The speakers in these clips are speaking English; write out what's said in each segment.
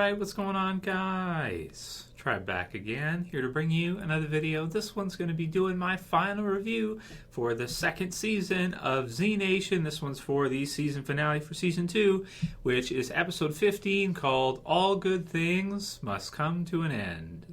Alright, what's going on, guys? Tribe back again, here to bring you another video. This one's going to be doing my final review for the second season of Z Nation. This one's for the season finale for season 2, which is episode 15, called All Good Things Must Come to an End.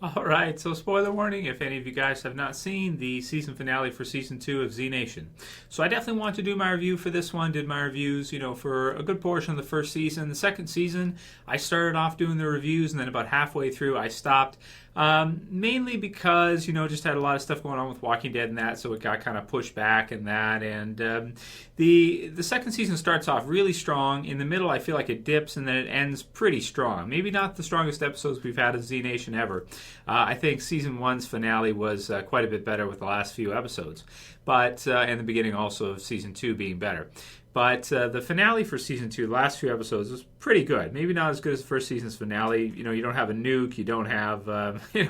Alright, so spoiler warning if any of you guys have not seen the season finale for season 2 of Z Nation. So I definitely want to do my review for this one. Did my reviews, for a good portion of the first season. The second season, I started off doing the reviews, and then about halfway through I stopped. Mainly because, just had a lot of stuff going on with Walking Dead and that, so it got kind of pushed back and that. And the second season starts off really strong. In the middle, I feel like it dips, and then it ends pretty strong. Maybe not the strongest episodes we've had of Z Nation ever. I think season 1's finale was quite a bit better with the last few episodes, but and the beginning also of season 2 being better. But the finale for season 2, the last few episodes, was pretty good. Maybe not as good as the first season's finale. You don't have a nuke, you don't have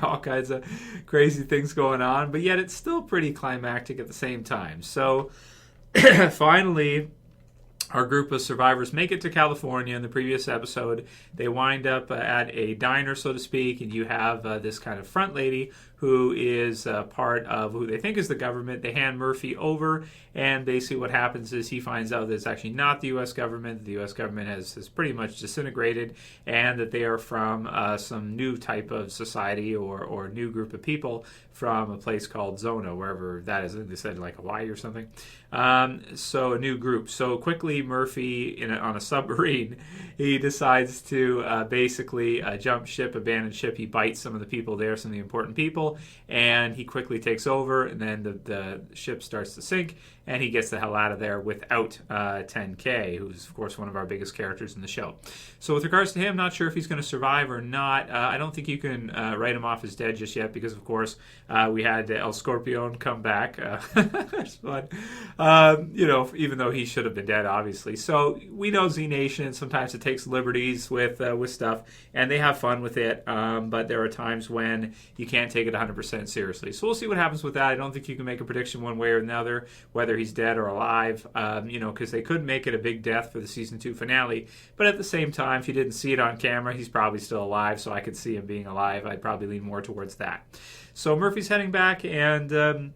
all kinds of crazy things going on, but yet it's still pretty climactic at the same time. So finally, our group of survivors make it to California. In the previous episode, they wind up at a diner, so to speak, and you have this kind of front lady who is part of who they think is the government. They hand Murphy over, and basically what happens is he finds out that it's actually not the U.S. government. The U.S. government has pretty much disintegrated, and that they are from some new type of society or new group of people from a place called Zona, wherever that is. They said like Hawaii or something. So a new group. So quickly, Murphy, on a submarine, he decides to basically jump ship, abandon ship. He bites some of the people there, some of the important people, and he quickly takes over, and then the ship starts to sink, and he gets the hell out of there without 10K, who's, of course, one of our biggest characters in the show. So with regards to him, not sure if he's going to survive or not. I don't think you can write him off as dead just yet, because, of course, we had El Scorpion come back. But, even though he should have been dead, obviously. So we know Z Nation, sometimes it takes liberties with stuff, and they have fun with it, but there are times when you can't take it 100% seriously. So we'll see what happens with that. I don't think you can make a prediction one way or another, whether he's dead or alive, because they could make it a big death for the season 2 finale. But at the same time, if you didn't see it on camera, he's probably still alive, so I could see him being alive. I'd probably lean more towards that. So Murphy's heading back, and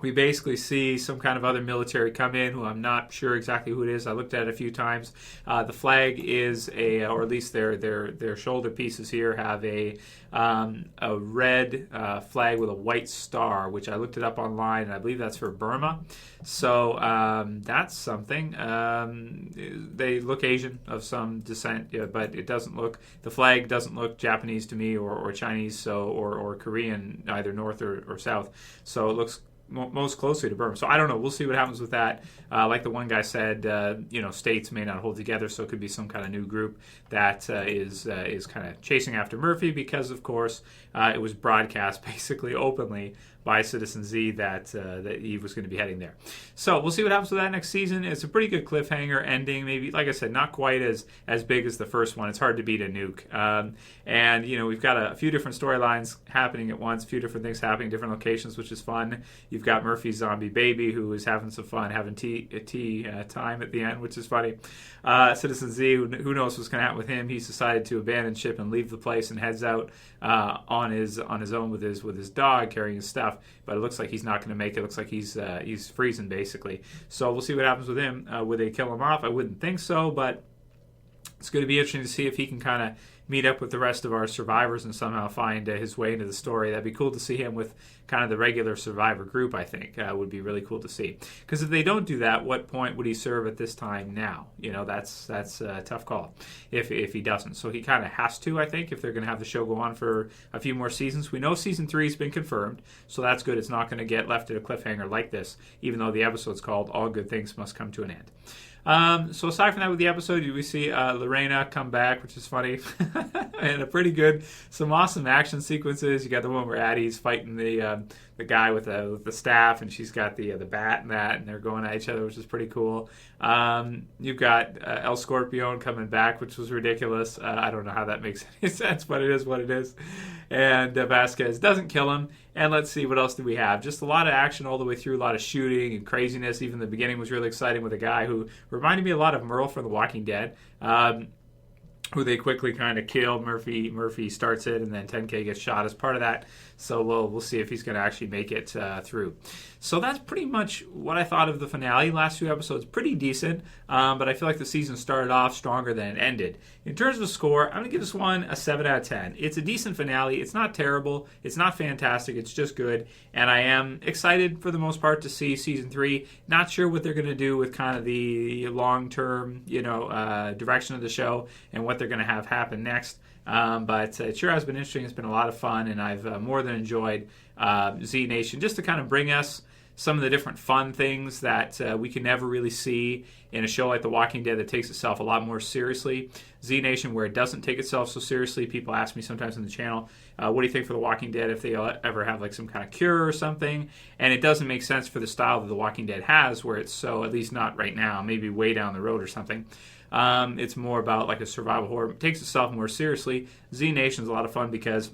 we basically see some kind of other military come in, who I'm not sure exactly who it is. I looked at it a few times. The flag is or at least their shoulder pieces here have a red flag with a white star, which I looked it up online, and I believe that's for Burma. So that's something. They look Asian of some descent, but the flag doesn't look Japanese to me, or Chinese, or Korean, either north or south. So it looks most closely to Burma. So I don't know. We'll see what happens with that. Like the one guy said, states may not hold together, so it could be some kind of new group that is kind of chasing after Murphy, because, of course, it was broadcast basically openly by Citizen Z that he was going to be heading there. So we'll see what happens with that next season. It's a pretty good cliffhanger ending. Maybe, like I said, not quite as big as the first one. It's hard to beat a nuke. And we've got a few different storylines happening at once, a few different things happening, different locations, which is fun. You've got Murphy's zombie baby, who is having some fun, having tea time at the end, which is funny. Citizen Z, who knows what's going to happen with him? He's decided to abandon ship and leave the place, and heads out on his own with his dog, carrying his stuff. But it looks like he's not going to make it. It looks like he's freezing, basically. So we'll see what happens with him. Would they kill him off? I wouldn't think so, but it's going to be interesting to see if he can kind of meet up with the rest of our survivors and somehow find his way into the story. That'd be cool to see him with kind of the regular survivor group, I think. Would be really cool to see. Because if they don't do that, what point would he serve at this time now? That's a tough call if he doesn't. So he kind of has to, I think, if they're going to have the show go on for a few more seasons. We know season 3 has been confirmed, so that's good. It's not going to get left at a cliffhanger like this, even though the episode's called All Good Things Must Come to an End. So aside from that, with the episode, we see Lorena come back, which is funny. and a pretty good, some awesome action sequences. You got the one where Addie's fighting the guy with the staff, and she's got the bat and that, and they're going at each other, which is pretty cool. You've got El Scorpion coming back, which was ridiculous. I don't know how that makes any sense, but it is what it is. And Vasquez doesn't kill him. And let's see, what else do we have? Just a lot of action all the way through, a lot of shooting and craziness. Even the beginning was really exciting with a guy who reminded me a lot of Merle from The Walking Dead. Who they quickly kind of kill. Murphy starts it, and then 10K gets shot as part of that. So we'll see if he's going to actually make it through. So that's pretty much what I thought of the finale. Last few episodes, pretty decent, but I feel like the season started off stronger than it ended. In terms of score, I'm going to give this one a 7 out of 10. It's a decent finale. It's not terrible. It's not fantastic. It's just good, and I am excited for the most part to see Season 3. Not sure what they're going to do with kind of the long-term, direction of the show and what they're going to have happen next. But it sure has been interesting. It's been a lot of fun, and I've more than enjoyed Z Nation just to kind of bring us some of the different fun things that we can never really see in a show like The Walking Dead that takes itself a lot more seriously. Z Nation, where it doesn't take itself so seriously. People ask me sometimes on the channel, what do you think for The Walking Dead if they ever have like some kind of cure or something? And it doesn't make sense for the style that The Walking Dead has, where it's so, at least not right now, maybe way down the road or something. It's more about like a survival horror. It takes itself more seriously. Z Nation's a lot of fun because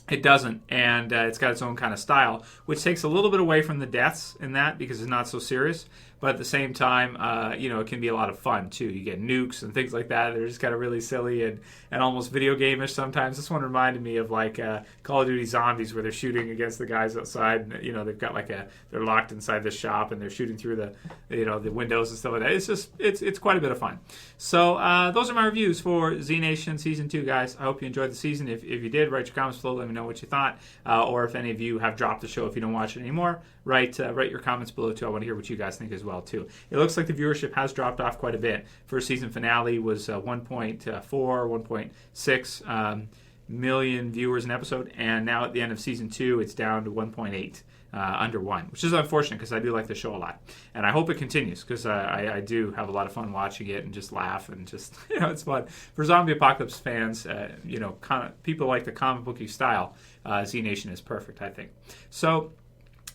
it doesn't, and it's got its own kind of style, which takes a little bit away from the deaths in that because it's not so serious. But at the same time, it can be a lot of fun too. You get nukes and things like that. They're just kind of really silly and almost video game-ish sometimes. This one reminded me of like Call of Duty Zombies, where they're shooting against the guys outside. And, they've got like they're locked inside the shop and they're shooting through the windows and stuff like that. It's just it's quite a bit of fun. So those are my reviews for Z Nation Season 2, guys. I hope you enjoyed the season. If you did, write your comments below. Let me know what you thought, or if any of you have dropped the show if you don't watch it anymore. Write your comments below too. I want to hear what you guys think as well too. It looks like the viewership has dropped off quite a bit. First season finale was 1.4, 1.6 million viewers an episode, and now at the end of season 2, it's down to 1.8. Under 1, which is unfortunate because I do like the show a lot, and I hope it continues because I do have a lot of fun watching it and just laugh and just it's fun for zombie apocalypse fans. People like the comic booky style. Z Nation is perfect, I think. So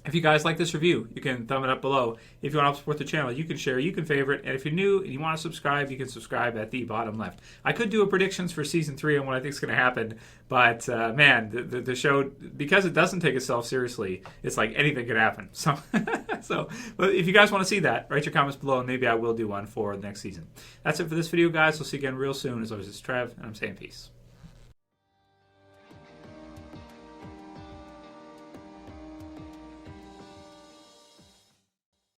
if you guys like this review, you can thumb it up below. If you want to help support the channel, you can share, you can favorite, and if you're new and you want to subscribe, you can subscribe at the bottom left. I could do a predictions for Season 3 on what I think is going to happen, but man, the show, because it doesn't take itself seriously, it's like anything could happen. So, but if you guys want to see that, write your comments below, and maybe I will do one for the next season. That's it for this video, guys. We'll see you again real soon. As always, it's Trev, and I'm saying peace.